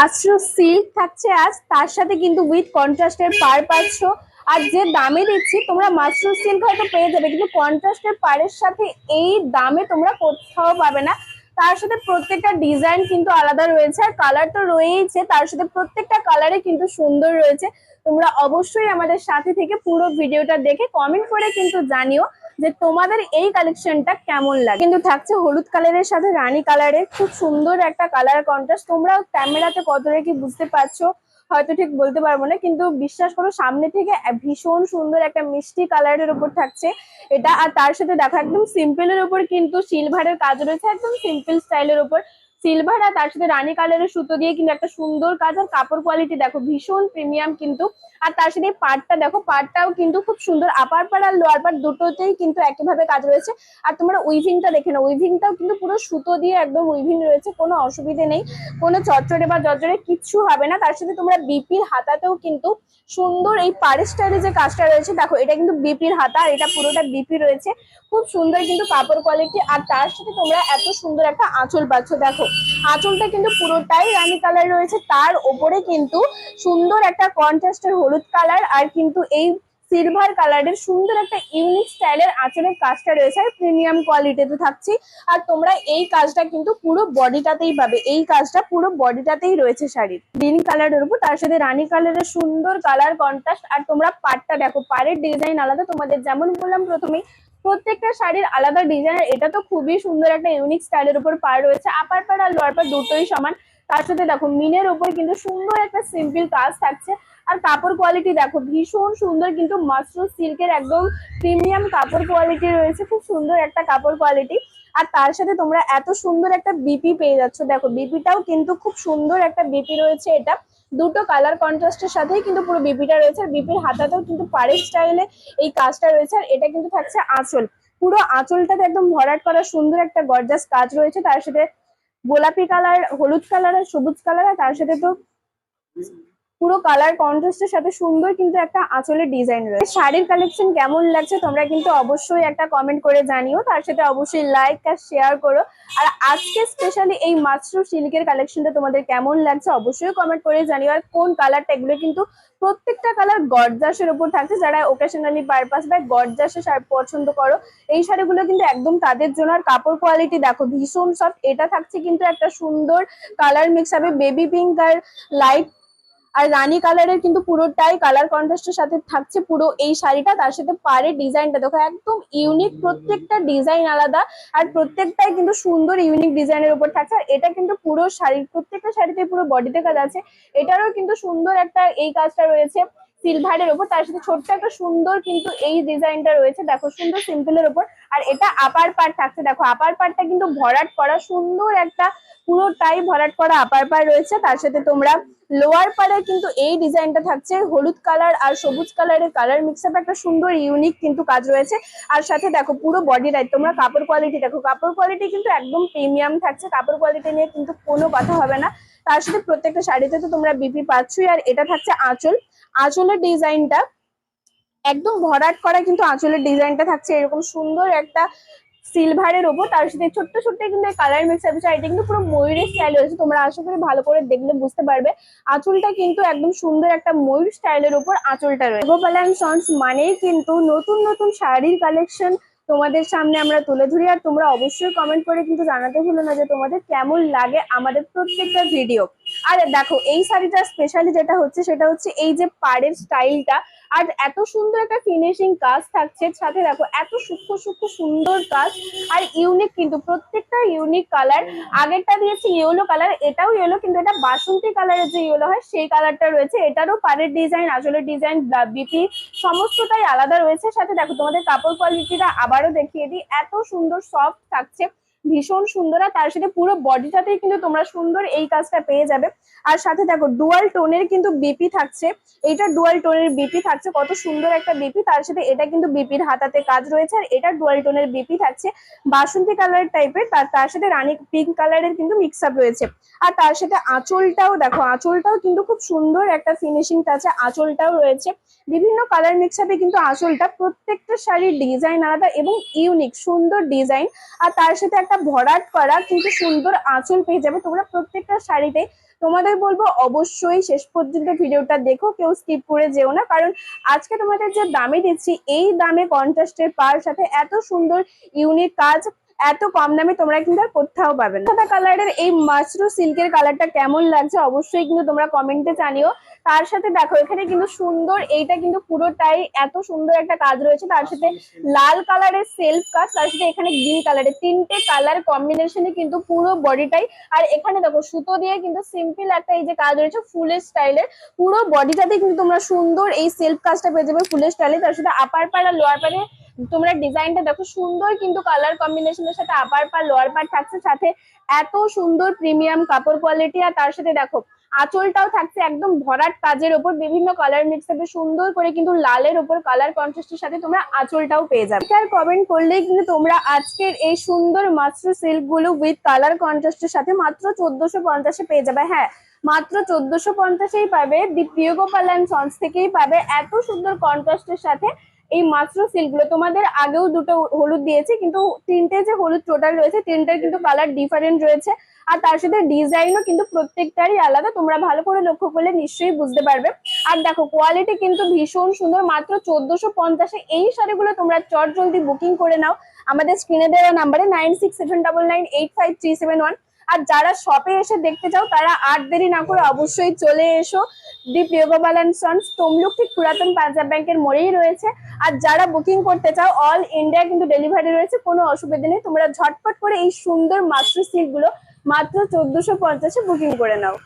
Mushroom silk থাকছে আজ, তার সাথে কিন্তু উইথ কন্ট্রাস্টের পার পাচ্ছ। আর যে দামে দিচ্ছি তোমরা মাশরুম সিল্ক হয়তো পেয়ে যাবে, কিন্তু কন্ট্রাস্টের পাড়ের সাথে এই দামে তোমরা কোথাও পাবে না। তার সাথে প্রত্যেকটা ডিজাইন কিন্তু আলাদা রয়েছে, আর কালার তো রয়েইছে, তার সাথে প্রত্যেকটা কালারে কিন্তু সুন্দর রয়েছে। তোমরা অবশ্যই আমাদের সাথে থেকে পুরো ভিডিওটা দেখে কমেন্ট করে কিন্তু জানিও যে তোমাদের এই কালেকশনটা কেমন লাগে। কিন্তু থাকছে হলুদ কালারের সাথে রানী কালারের, খুব সুন্দর একটা কালার কন্ট্রাস্ট। তোমরা ক্যামেরাতে কতটা কি বুঝতে পারছো হয়তো ঠিক বলতে পারবো না, কিন্তু বিশ্বাস করো সামনে থেকে ভীষণ সুন্দর একটা মিষ্টি কালারের উপর থাকছে এটা। আর তার সাথে দেখো একদম সিম্পলের উপর কিন্তু সিলভারের কাজ রয়েছে, একদম সিম্পল স্টাইলের উপর সিলভার, আর তার সাথে রানী কালারের সুতো দিয়ে কিন্তু একটা সুন্দর কাজ। আর কাপড় কোয়ালিটি দেখো ভীষণ প্রিমিয়াম কিন্তু। আর তার সাথে পাড়টা দেখো, পাড়টাও কিন্তু খুব সুন্দর, আপার পাড় আর লোয়ার পাড় দুটোতেই কিন্তু একইভাবে কাজ রয়েছে। আর তোমরা উইভিংটা দেখে নাও, উইভিংটাও কিন্তু পুরো সুতো দিয়ে একদম উইভিং রয়েছে, কোনো অসুবিধে নেই, কোনো চচ্চড়ে বা জর্জরে কিচ্ছু হবে না। তার সাথে তোমরা বিপির হাতাতেও কিন্তু সুন্দর এই পাড়ের স্টাইলে যে কাজটা রয়েছে দেখো, এটা কিন্তু বিপির হাতা, আর এটা পুরোটা বিপি রয়েছে, খুব সুন্দর কিন্তু কাপড় কোয়ালিটি। আর তার সাথে তোমরা এত সুন্দর একটা আঁচল পাচ্ছ, দেখো আঁচলটা কিন্তু পুরোটাই রানী কালার রয়েছে, তার ওপরে কিন্তু সুন্দর একটা কন্ট্রাস্টের হলুদ কালার, আর কিন্তু এই সিলভার কালারের সুন্দর একটা ইউনিক স্টাইলের আঁচলের কাজটা রয়েছে, আর প্রিমিয়াম কোয়ালিটিতে থাকছি। আর তোমরা এই কাজটা কিন্তু পুরো বডিটাতেই পাবে, এই কাজটা পুরো বডিটাতেই রয়েছে শাড়ির গ্রিন কালারের উপর, তার সাথে রানী কালারের সুন্দর কালার কন্ট্রাস্ট। আর তোমরা পাড়টা দেখো, পাড়ের ডিজাইন আলাদা, তোমাদের যেমন বললাম প্রথমেই প্রত্যেকটা শাড়ির আলাদা ডিজাইন। এটা তো খুবই সুন্দর একটা ইউনিক স্টাইলের উপর পাড় রয়েছে, আপার পাড় আর লোয়ার পাড় দুটোই সমান। তার সাথে দেখো মিনের উপর কিন্তু সুন্দর একটা সিম্পল কাজ থাকছে। আর কাপড় কোয়ালিটি দেখো ভীষণ সুন্দর কিন্তু, মাশরুম সিল্কের একদম প্রিমিয়াম কাপড় কোয়ালিটি রয়েছে, খুব সুন্দর একটা কাপড় কোয়ালিটি। আর তার সাথে তোমরা এত সুন্দর একটা বিপি পেয়ে যাচ্ছ, দেখো বিপিটাও কিন্তু খুব সুন্দর একটা বিপি রয়েছে, এটা দুটো কালার কন্ট্রাস্টের সাথেই কিন্তু পুরো বিপিটা রয়েছে। আর বিপির হাতাতেও কিন্তু পাড়ের স্টাইলে এই কাজটা রয়েছে। আর এটা কিন্তু থাকছে আঁচল, পুরো আঁচলটাতে একদম ভরাট করা সুন্দর একটা গর্জাস কাজ রয়েছে, তার সাথে গোলাপি কালার, হলুদ কালার আর সবুজ কালার। আর তার সাথে তো পুরো কালার কন্ট্রাস্টের সাথে সুন্দর কিন্তু একটা আঁচলের ডিজাইন রয়েছে। শাড়ির কালেকশন কেমন লাগছে তোমরা কিন্তু অবশ্যই একটা কমেন্ট করে জানিও, তার সাথে অবশ্যই লাইক আর শেয়ার করো। আর আজকে স্পেশালি এই মাশরুম সিল্কের কালেকশনটা তোমাদের কেমন লাগছে অবশ্যই কমেন্ট করে জানিও। আর কোন কালারটা, এগুলো কিন্তু প্রত্যেকটা কালার গর্জাসের উপর থাকছে, যারা ওকেশনালি পারপাস বা গর্জাসে পছন্দ করো এই শাড়িগুলো কিন্তু একদম তাদের জন্য। আর কাপড় কোয়ালিটি দেখো ভীষণ সফট, এটা থাকছে কিন্তু একটা সুন্দর কালার মিক্স হবে, বেবি পিঙ্ক আর লাইট আর রানী কালারের কিন্তু পুরোটাই কালার কন্ট্রাস্টের সাথে থাকছে পুরো এই শাড়িটা। তার সাথে পাড়ের ডিজাইনটা দেখো একদম ইউনিক, প্রত্যেকটা ডিজাইন আলাদা, আর প্রত্যেকটাই কিন্তু সুন্দর ইউনিক ডিজাইনের উপর থাকছে। আর এটা কিন্তু পুরো শাড়ির প্রত্যেকটা শাড়িতে পুরো বডিতে কাজ আছে, এটারও কিন্তু সুন্দর একটা এই কাজটা রয়েছে সিলভারের উপর, তার সাথে ছোট্ট একটা সুন্দর কিন্তু এই ডিজাইনটা রয়েছে দেখো সুন্দর সিম্পলের উপর। আর এটা আপার পার্ট থাকছে, দেখো আপার পার্টটা কিন্তু ভরাট করা সুন্দর একটা পুরোটাই ভরাট করা আপার পার্ট রয়েছে। তার সাথে তোমরা লোয়ার পাড়ে কিন্তু এই ডিজাইনটা থাকছে হলুদ কালার আর সবুজ কালারের কালার মিক্স আপ, একটা সুন্দর ইউনিক কিন্তু কাজ রয়েছে। আর সাথে দেখো পুরো বডি রাইট, তোমরা কাপড় কোয়ালিটি দেখো, কাপড় কোয়ালিটি কিন্তু একদম প্রিমিয়াম থাকছে, কাপড় কোয়ালিটি নিয়ে কিন্তু কোনো কথা হবে না। তার সাথে প্রত্যেকটা শাড়িতে তো তোমরা বিপি পাচ্ছই। আর এটা থাকছে আঁচল, আঁচলের ডিজাইনটা একদম ভরাট করা কিন্তু আঁচলের ডিজাইনটা থাকছে এরকম সুন্দর একটা সিলভারের ওপর, তার সাথে ছোট্ট ছোট্ট কিন্তু কালার মিক্স আছে। এটা কিন্তু পুরো ময়ূরের স্টাইল হয়েছে, তোমরা আশা করি ভালো করে দেখলে বুঝতে পারবে। আঁচলটা কিন্তু একদম সুন্দর একটা ময়ূর স্টাইলের উপর আঁচলটা রয়েছে। গোপাল অ্যান্ড সন্স মানেই কিন্তু নতুন নতুন শাড়ির কালেকশন তোমাদের সামনে আমরা তুলে ধরি। আর তোমরা অবশ্যই কমেন্ট করে কিন্তু জানাতে ভুলো না যে তোমাদের কেমন লাগে আমাদের প্রত্যেকটা ভিডিও। আর দেখো এই শাড়িটা স্পেশালি যেটা হচ্ছে সেটা হচ্ছে এই যে পাড়ের স্টাইলটা, আর এত সুন্দর একটা ফিনিশিং কাজ থাকছে, সাথে দেখো এত সূক্ষ্ম সূক্ষ্ম সুন্দর কাজ, আর ইউনিক কিন্তু প্রত্যেকটা ইউনিক কালার। আগেরটা দিয়েছি ইয়েলো কালার, এটাও ইয়েলো কিন্তু এটা বাসন্তী কালারের যে ইয়েলো হয় সেই কালারটা রয়েছে। এটারও পাড়ের ডিজাইন, আসলের ডিজাইন, বিপি সমস্তটাই আলাদা রয়েছে। সাথে দেখো তোমাদের কাপড় কোয়ালিটিটা আবারও দেখিয়ে দিই, এত সুন্দর সফট থাকছে, ভীষণ সুন্দর। আর তার সাথে পুরো বডিটাতেই কিন্তু তোমরা সুন্দর এই কাজটা পেয়ে যাবে। আর সাথে দেখো ডুয়াল টোনের কিন্তু বিপি থাকছে, এইটা ডুয়াল টোনের বিপি থাকছে, কত সুন্দর একটা বিপি। তার সাথে এটা কিন্তু বিপির হাতাতে কাজ রয়েছে, আর এটা ডুয়াল টোনের বিপি থাকছে বাসন্তী কালার টাইপের, তার সাথে রানী পিঙ্ক কালারের কিন্তু মিক্স আপ রয়েছে। আর তার সাথে আঁচলটাও দেখো, আঁচলটাও কিন্তু খুব সুন্দর একটা ফিনিশিং টাচে আঁচলটাও রয়েছে, বিভিন্ন কালার মিক্স আপে কিন্তু আঁচলটা। প্রত্যেকটা শাড়ির ডিজাইন আলাদা এবং ইউনিক সুন্দর ডিজাইন। আর তার সাথে একটা ভরাট করা কিন্তু সুন্দর আঁচল পেয়ে যাবে তোমরা প্রত্যেকটা শাড়িতে। তোমাদের বলবো অবশ্যই শেষ পর্যন্ত ভিডিওটা দেখো, কেউ স্কিপ করে যেও না, কারণ আজকে তোমাদের যে দামে দিচ্ছি এই দামে কন্ট্রাস্টের পার সাথে এত সুন্দর ইউনিক কাজ এত কম দামে তোমরা কিন্তু আর কোথাও পাবে না। সাদা কালারের এই মাশরু সিল্কের কালারটা কেমন লাগছে অবশ্যই কিন্তু তোমরা কমেন্টে জানিও। তার সাথে দেখো এখানে কিন্তু সুন্দর, এইটা কিন্তু পুরোটাই এত সুন্দর একটা কাজ রয়েছে, তার সাথে লাল কালারের সেলফ কাজ, তার সাথে এখানে গ্রিন কালারের, তিনটে কালার কম্বিনেশনে কিন্তু পুরো বডিটাই। আর এখানে দেখো সুতো দিয়ে কিন্তু সিম্পল একটা এই যে কাজ রয়েছে ফুলের স্টাইলের, পুরো বডিটাতে কিন্তু তোমরা সুন্দর এই সেলফ কাজটা পেয়ে যাবে ফুলের স্টাইলে। তার সাথে আপার পার আর লোয়ার পারে তোমরা ডিজাইনটা দেখো সুন্দর কিন্তু কালার কম্বিনেশনের সাথে আপার পার লোয়ার পার থাকছে, সাথে এত সুন্দর প্রিমিয়াম কাপড় কোয়ালিটি। আর তার সাথে দেখো আঁচলটাও থাকছে একদম ভরাট কাজের ওপর, বিভিন্ন কালার মিক্স থাকবে সুন্দর করে, কিন্তু লালের ওপর কালার কন্ট্রাস্টের সাথে তোমরা আঁচলটাও পেয়ে যাবে। আর কমেন্ট করলেই কিন্তু তোমরা আজকের এই সুন্দর মাশরু সিল্ক গুলো উইথ কালার কন্ট্রাস্টের সাথে মাত্র 1450 পেয়ে যাবে। হ্যাঁ, মাত্র 1450-এই পাবে, দি প্রিয় গোপাল অ্যান্ড সন্স থেকেই পাবে এত সুন্দর কন্ট্রাস্টের সাথে এই মাশরু সিল্ক গুলো। তোমাদের আগেও দুটো হলুদ দিয়েছে, কিন্তু তিনটে যে হলুদ টোটাল রয়েছে তিনটার কিন্তু কালার ডিফারেন্ট রয়েছে, আর তার সাথে ডিজাইনও কিন্তু প্রত্যেকটারই আলাদা, তোমরা ভালো করে লক্ষ্য করলে নিশ্চয়ই বুঝতে পারবে। আর দেখো কোয়ালিটি কিন্তু ভীষণ সুন্দর, মাত্র 1450-এ এই শাড়িগুলো তোমরা চট জলদি বুকিং করে নাও আমাদের স্ক্রিনে দেওয়া নাম্বারে 9679985371। আর যারা শপে এসে দেখতে চাও তারা আর দেরি না করে অবশ্যই চলে এসো। দি প্রিয় গোপাল অ্যান্ড সন্স তমলুক ঠিক পুরাতন পাঞ্জাব ব্যাংকের মোড়েই রয়েছে। আর যারা বুকিং করতে চাও অল ইন্ডিয়া কিন্তু ডেলিভারি রয়েছে, কোনো অসুবিধা নেই। তোমরা ঝটপট করে এই সুন্দর মাশরু সিল্ক গুলো মাত্র 1450-এ বুকিং করে নাও।